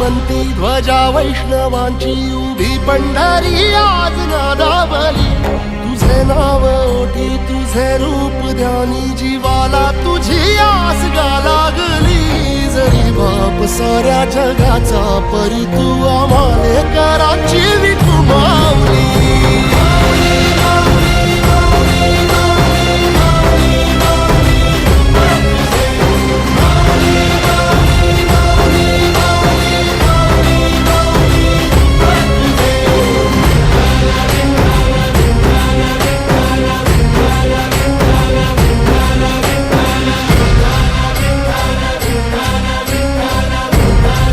श्रीमंती ध्वजा वैष्णवांची उभी पंढरी आज नादावली। तुझे नाव ओठी तुझे रूप ध्यानी जीवाला तुझी आस गा लागली। जरी बाप साऱ्या जगाचा परी तू आम्हाले कराची विठू माऊली।